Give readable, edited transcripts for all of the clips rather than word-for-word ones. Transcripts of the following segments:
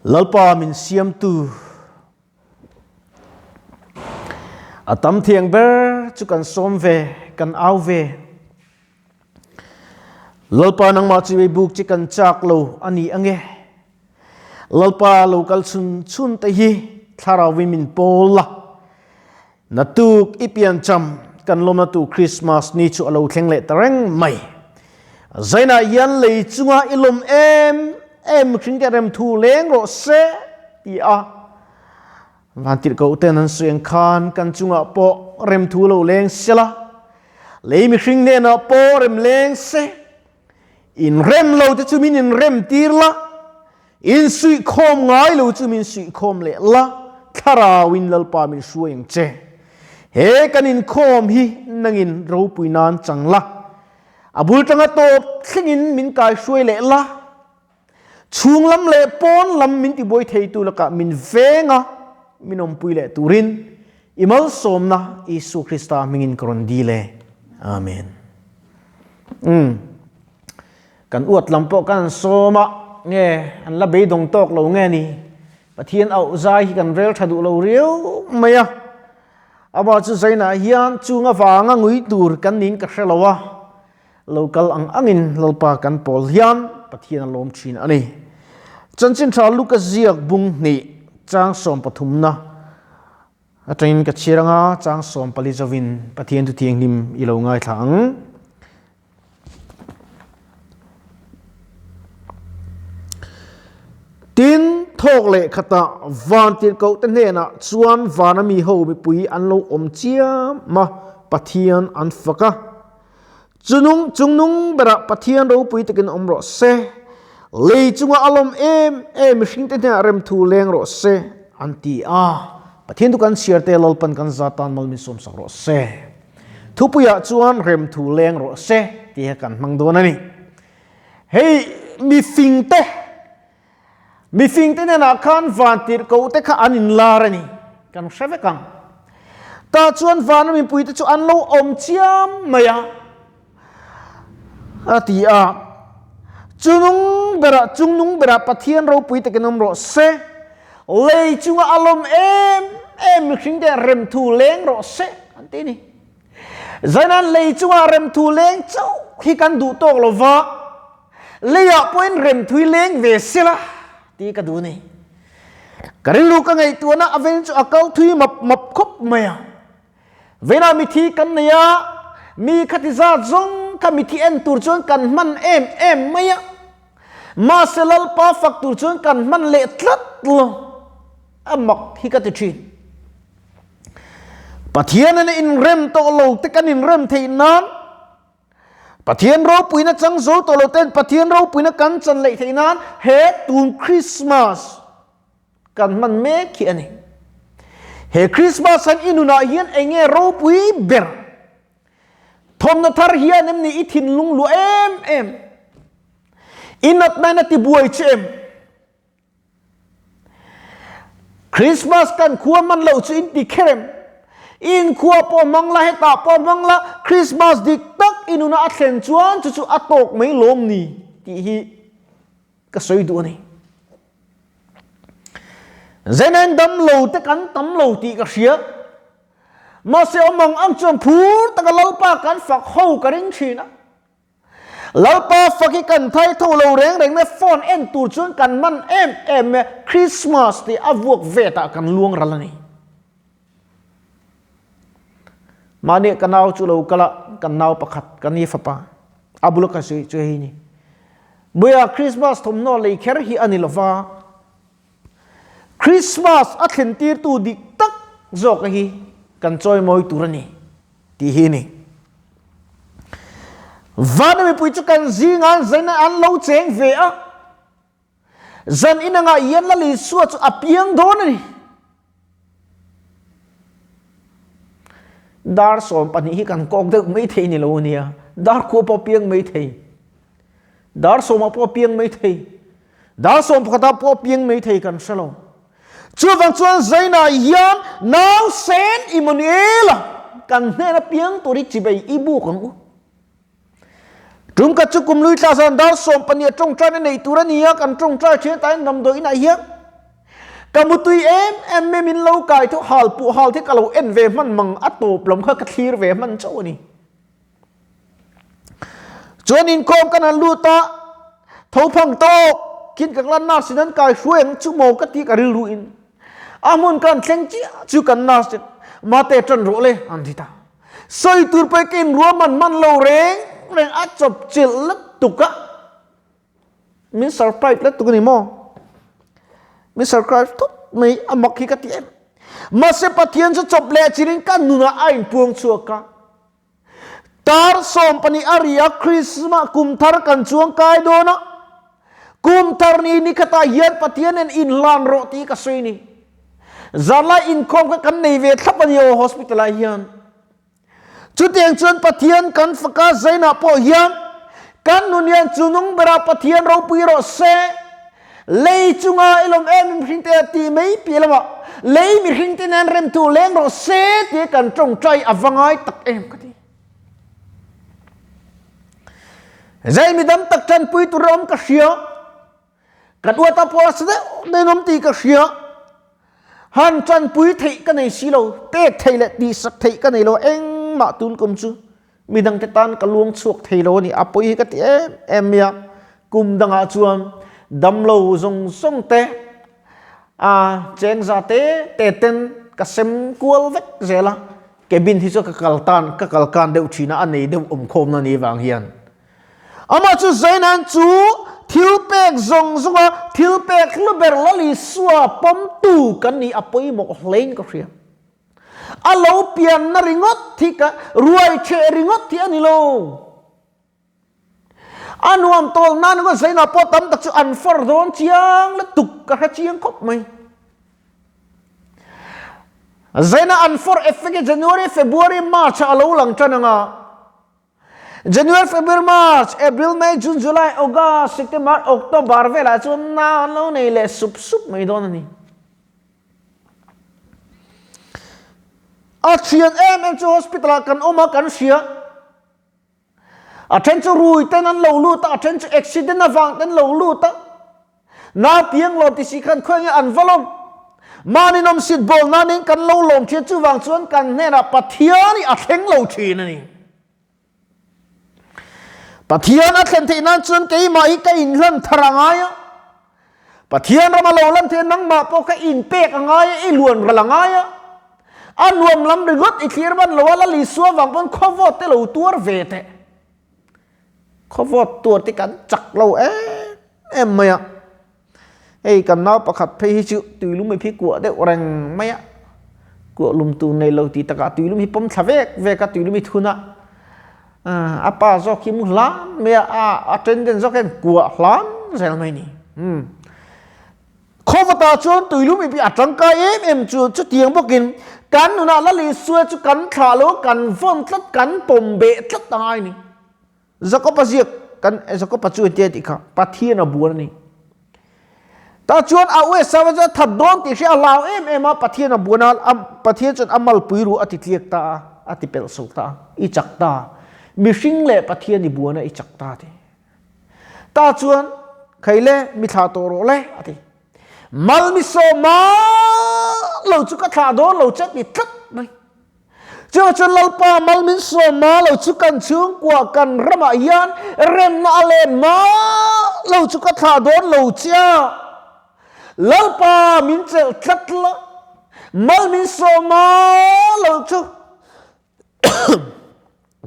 lalpa min siam tu atam thiang ber chu kan som ve kan au ve lalpa nang ma chi buk chi kan chak lo ani ange lalpa local chun te hi thara women pola natuk ipian cham kan lom na tu Christmas ni chu alo thleng le tareng mai zaina yan lei chunga ilom em khring ke rem thu leng ro se ti a van tir ko ten an sueng khan kan chunga po rem thu lo leng sela lei mi khring ne na po rem leng se in rem lo te chu min in rem tir la in sui khom ngai lo chu min sui khom le la thara win lalpa min sueng che he kanin khom hi nangin ro puinan changla abul tanga top thlingin min kai suai le la chung lam le pon lam min ti boy thei tu laka min venga minom pui le turin imal somna Isu Krista mingin kron di le amen kan uat lampo kan soma nge an la be dong tok lo nge ni pathian au zai hi kan rel thadu lo riu maya aba chu zaina hian chunga wanga ngui tur kan nin ka hrelowa local angin lalpa kan pol hian pathian lom thin ani chanchin tha luka ziak bung ni chang som pathumna atrain ka chiranga chang som palizawin pathian tu thiang nim ilo ngai thang tin thok le khata van tir ko ten he na chuan vanami ho mi pui an lo om chia ma pathian an faka chungnung bera pathian ro pui takin om ro se le chunga alom em hring ten ha rem thu leng ro se anti a pathian tu kan siarte lolpan kan zatan mal mi som sak ro se thupuya chuan rem thu leng ro se ti kan mangdon ani hey mi fing te na khan van tir ko te kha anin larani kan hreve kang ta chuan van mi pui te chu an lo om chiam maya ati a chungnung bera pathian ro pui te kenom ro se lei chunga alom em hring te rem thu leng ro se anti ni zanan lei chunga rem thu leng chau hi kan du tok lova leya point rem thui leng ve sila ti ka du ni karin lu ka ngai tu na aven chu akau thui map khop maya vena mi thi kan ya mi khatiza zong ka mi thi en tur chon kan man em maya ma selal pa fak tur chon kan man le tlat lo amak hi ka ti thi pathian na in rem to lo te kan in rem thei nan pathian ro puina chang zo to lo ten pathian ro puina kan chan le thei nan he tun Christmas kan man me khi ani he Christmas an inuna hian enge ro pui ber thom na thar hian em ni ithin lung lu em inat na ti buai chem Christmas kan khuwa man lo chu in ti kherem in khuwa po mangla heta po mangla Christmas dik tak inuna athen chuan chu atok mai lom ni ti hi ka soi du ni zenen dam lo te kan tam lo ti ka sia ma se omang ang chom phur ta ka lalpa kan fak ho ka ring thina lalpa faki kan thai tho lo reng me phone en tur chuan kan man em Christmas ti avuak ve ta kan luang ralani mani kanau chu lo kala kanau pakhat kani fapa abulu ka sui chu hi ni buya Christmas thom no le kher hi ani lova Christmas athen tir tu dik tak zo ka hi kan choi moi turani ti hi ni van mi pui chu kan zingan zaina an lo cheng ve a zan inanga yan la li su chu apiang don ni dar som pani hi kan kok de mai thei ni lo nia dar ko po piang mai thei dar som po piang mai thei dar som khata po piang mai thei kan salo chu wang chuan zaina yan now send Emmanuel kan ne na piang to ri chi bai ibu kan u tum ka chu kum lui tla san dar som pani trong tra nei turania kan trong tra che tai nam do ina hiya kamutui em me min lo kai tho hal pu hal the kalo en ve man mang atop lom kha ka thlir ve man chaw ni chuan in kom kana luta tho phang to kin ka lan na sinan kai hrueng chu mo ka ti ka ril ru in amun kan thleng chi chu kan na se ma te tran ro le an thi ta soi tur pe kin ro man lo reng reng a chop chil lat tuka min surprise lat tukani mo min surprise to mai amak hi ka ti em ma se pathian chu chop le chirin kan nuna ain puang chuaka tar som pani aria Christmas kum thar kan chuang kai do na kum thar ni khata hian pathian en in lan ro ti ka sui ni zala in khom ka kan nei ve thap ani hospital a hian chu tiang chuan pathian kan faka zaina po hian kan nunian chunung bera pathian ro pui ro se lei chunga ilom em hring te ti mai pilama lei mi hring te nan rem tu leng ro se ti kan trong trai awangai tak em ka ti zai mi dam tak chan pui tu rom ka hria kan uata pola se de nom ti ka hria han chan pui thei ka nei si lo te thei le ti sak thei ka nei lo eng ma tun kum chu mi dang te tan ka luang chuak thei lo ni apoi ka ti em ya kum danga chuan dam lo zong song te cheng za te ten ka sem kual vek zela ke bin hi chu ka kalkan deuh thina anei deuh khom na ni wang hian ama chu zainan chu thilpek zong zonga thilpek luber lali suwa pom tu kan ni apoi mo hlein ka hria alo pian na ringot thika ruai che ringot thi ani lo anuam tol nan go zaina po tam tak chu an for don chiang la tuk ka ha chiang khop mai zaina an for effect January February March alo lang chananga January February March April May June July August September October vela chu na lo nei le sup mai don ani a chian em chu hospital kan oma kan sia aten chu rui ten an lo lu ta aten chu accident awang ten lo lu ta na piang lo ti si khan khoi an valom mani nom sit bol na ning kan lo lom che chu wang chuan kan ne na pathiani a thleng lo thin ani pathian a thlen thei nan chuan ke ma hi ka in hlan tharangaya pathian rama lo lan the nang ma po ka in pek angaya i luan ralangaya anuam lam rigot i clear ban lo la li suwa wang pon khowot te lo tur ve te khowot tur ti kan chak lo em maya ei kan na pakhat phei hi chu tuilum mai phi kwa de reng maya kwa lum tu nei lo ti taka tuilum hi pom thavek ve ka tuilum hi thuna apa zo ki mu lan me attendant zo ken kwa lan zel mai ni khowata chon tuilum hi pi atangka em chu tiang bokin kan nuna la li suwa chu kan thalo kan von tlat kan pombe tlat tangai ni zako pasiak kan zako pachu te ti kha pathian abuan ni ta chuan a we sawaja thadon ti sia law em pathian abuana pathian chon amal puiru ati tliek ta ati pel so ta I chak ta mi hring le pathian ni buana I chak ta ti ta chuan khaile mi tha to ro le ati mal mi so ma lo chu ka tha do lo chat ni tlat mai cho chân lau pa mal min so ma lo chu kan chung kwa kan rama yan rem na alen ma lo chu ka tha don lo chia lau pa min chel tlat la mal min so ma lo chu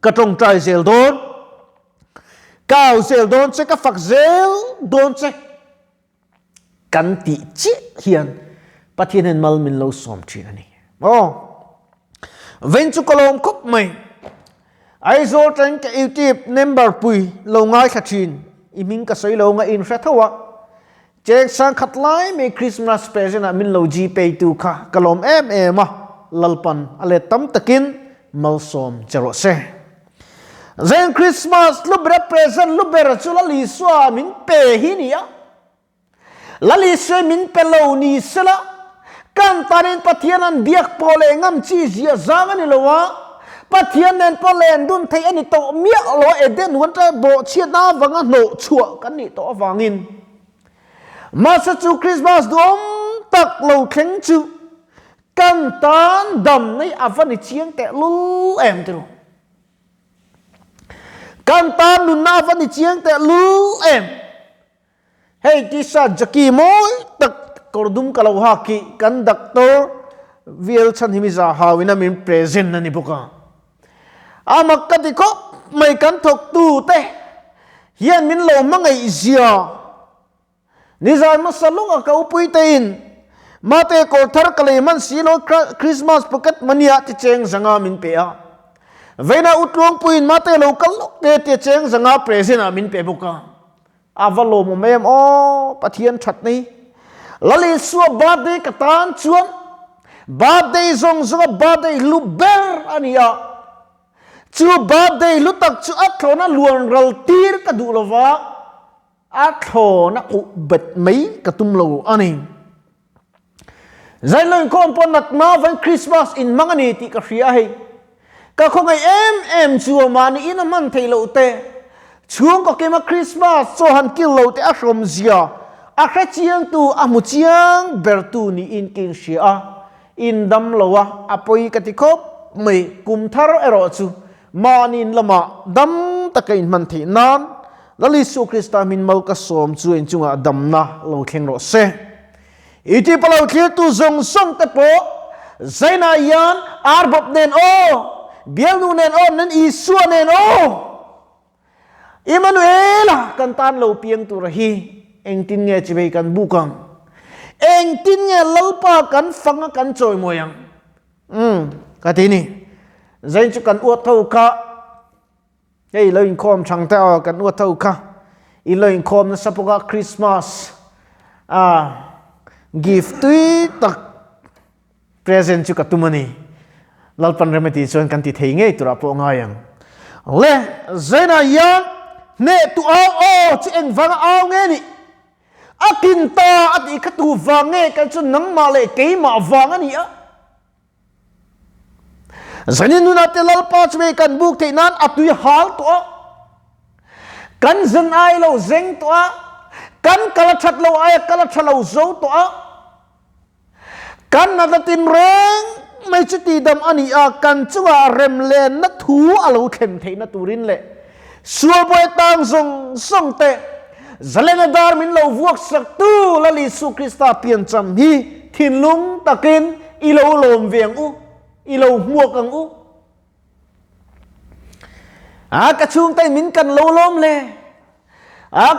ka trong trai zel don cao zel don che ka fak zel don che kan ti chi hian pathian mal min lo som chi ani ven chu kolom khop mai ai zo tang ka youtube number pui lo ngai khathin iming ka soi lo nga in hra thawa chek sang khat lai me Christmas present a min lo ji pay tu kha kalom em lalpan ale tam takin mal som charo se zen Christmas lu bra present lu ber chu la li swa min pe hi ni ya la li swa min pe lo ni sela kan tarin pathian an biak pole ngam chi zia zang ani lowa pathian nen polen dun thei ani to mia lo eden wanta bo chiat na wanga no chua kan ni to wangin masa chu Christmas dom tak lo khen chu kan tan dam nei avani chiang te lu em tu kan tan nun na avani chiang te lu em hey ti sa jaki moi tak kordum kalau haki kan doctor vial chan himiza hawina min present na ni buka amak katiko mai kan thok tu te hian min lo mangai zia nizan masalung ka upui tein mate ko thar kaleman silo Christmas pocket mania ti cheng zanga min pe a veina utlong puin mate local te ti cheng zanga present a min pe buka avalo mo mem o pathian that ni lali suwa birthday katan chuan birthday zong zong birthday lu ber ania chu birthday lu tak chu athona luan ral tir ka du lova athona ku bet mai ka tum lo ani zai lo ko pon nat ma van Christmas in mangani ti ka ria hei ka khongai em chu ma ni in man thailo te chuang ko kema Christmas so han kil lo te a rom zia a kha chiang tu a mu chiang ber tu ni in king sia in dam lowa apoi ka ti khop mai kum thar ero chu manin lama dam takain man thi nan lali su Krista min mal ka som chu en chunga dam na lo kheng ro se iti palo khil tu zong song te po zaina yan arbop nen o biel nu nen o nen isu nen o Emmanuel kan tan lo piang tu rahi eng tin nge chibe kan bukang eng tin nge lalpa kan fanga kan choi moyang katini zain chu kan uat thau kha hey lo in khom chang ta kan uat thau kha i lo in khom na sapoka Christmas gift tui tak present chu katumani lalpan remeti chuan kan ti thei nge tura po ngayang le zaina yang ne tu ao o chi eng wanga ao nge ni akin ta ati khatu wange kan chu nang ma le ke ma wanga ni a zanin nu na te lalpa chme kan buk te nan atui hal to kan zan ai lo zeng to kan kala chat lo ai kala chalo zo to kan na tin reng mai chu ti dam ani a kan chuwa rem len na thu alo khem thei na turin le suwa boy tang zong song te zalena dar min lo vuak sak tu lali su Krista pian cham hi thin lung takin ilo lom veng u ilo muak ang u ka chung tay min kan lo lom le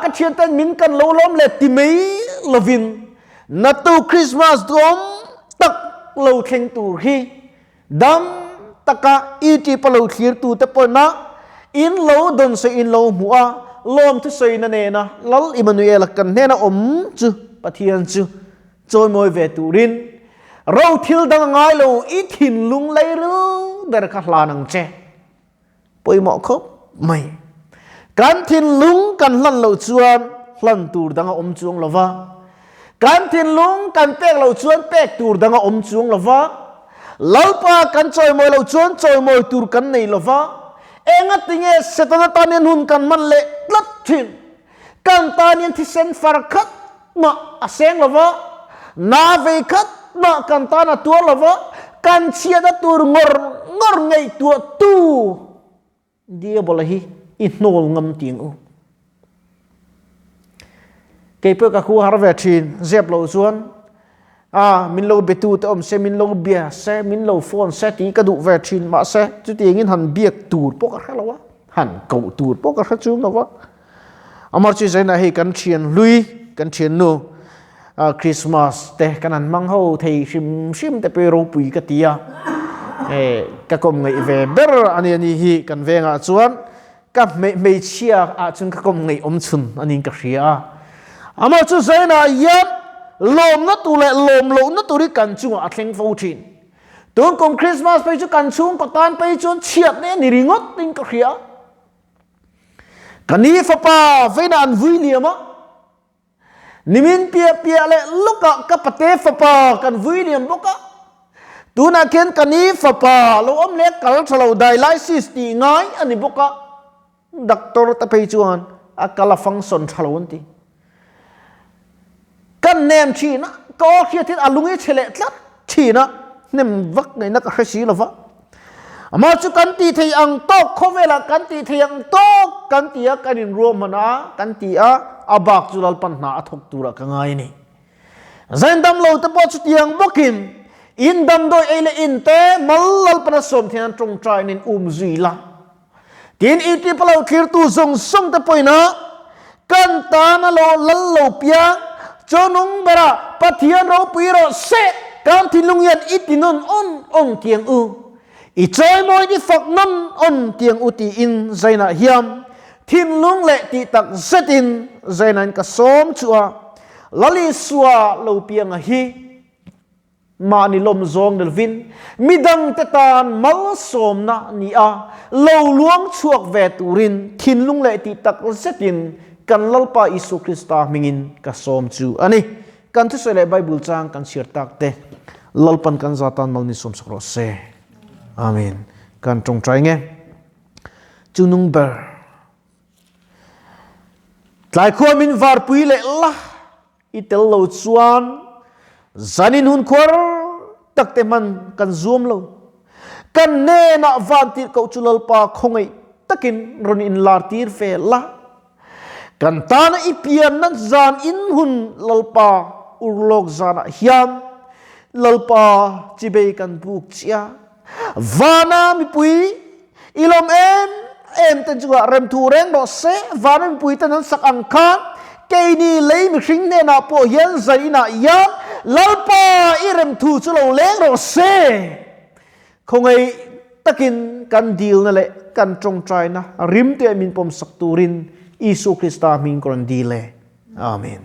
ka chian tay min kan lo lom le ti mei lovin na tu Christmas dom tak lo theng tu hi dam taka iti palo thir tu te pona in lo don se in lo mua lom thu sei na ne na lal Emmanuel kan ne na chu pathian chu choi moi ve turin ro thil dang ngai lo i thin lung lai ru dar kha hla nang che poi mo khop mai kan thin lung kan hlan lo chuan hlan tur dang om chuang lova kan thin lung kan pek lo chuan pek tur dang om chuang lova lalpa kan choi moi lo chuan choi moi tur kan nei lova enga tinge setana tanin hun kan man le tlat thin kan tanin thi sen far khat ma aseng lova na ve khat na kan tana tur lova kan chia da tur ngor ngei tu tu dia bolahi inol ngam ting u ke pe ka khu harve thin zep lo chuan min lo betu te om se min lo bia se min lo phone se ti ka du ve thin ma se chu ti ngin han biak tur pok ka lawa han ko tur pok ka chum lawa amar chi zaina he kan thian lui kan thian no Christmas te kanan mang ho thei sim te pe ro pui ka tia ka kom ngai ve ber ani hi kan venga chuan ka me chia chung ka kom ngai om chun ani ka ria amar chu zaina yat lom na tu le lom lo na tu ri kan chung a thleng fo thin tun kong Christmas pe chu kan chung ko tan pe chun chiat ne ni ringot ting ka ria kani fa pa veina an vui liama nimin pia le luka ka pate fa pa kan vui liam boka tuna ken kani fa pa lo om le kal thalo dialysis ti ngai ani boka doctor ta pe chuan akala function thalon ti kan nem chi na có khi thiết alungi chele tlat thi na nem vak ngai na ka khasi lova ama chu kan ti thei ang tok khovela kan ti thei ang tok kan ti a kanin romana kan ti a abak chulal pan na athok tura ka ngai ni zain dam lo te po chu tiang bokin in dam doi ele in te malal pana som thian trong trai nin zui la tin iti palo khir tu zong song te poina kan ta na lo lal lo piang chonung bara pathian ro piro se kan thinlung yan itinon on tiang u i choi moi di fak nam on tiang u ti in zaina hiam thinlung le ti tak zetin zaina ka som chua lali suwa lo piang a hi mani lom zong del vin midang tetan mal som na ni a lo luang chuak ve turin thinlung le ti tak zetin kan lalpa Isu Krista mingin ka som chu ani kan thu sele Bible chang kan shir tak te lalpan kan zatan mal ni som sakro se amen kan trong trai nge chunung ber tlai kho min var pui le la itel lo chuan zanin hun khor takte man kan zoom lo kan ne na van tir ko chulal pa khongai takin ron in lar tir fe la kan ta na ipian nan zan in hun lalpa urlok zana hiam lalpa chibe kan buk chia vana mi pui ilom em tan chuwa rem thu reng do se vana mi pui tan sak ang kha cây ni lấy mi khinh ne na po hian zai na ya lalpa irem thu chu lo leng ro se không ai takin kan deal na le kan trong trai na rim te min pom sak turin Isu Krista min kon dile amen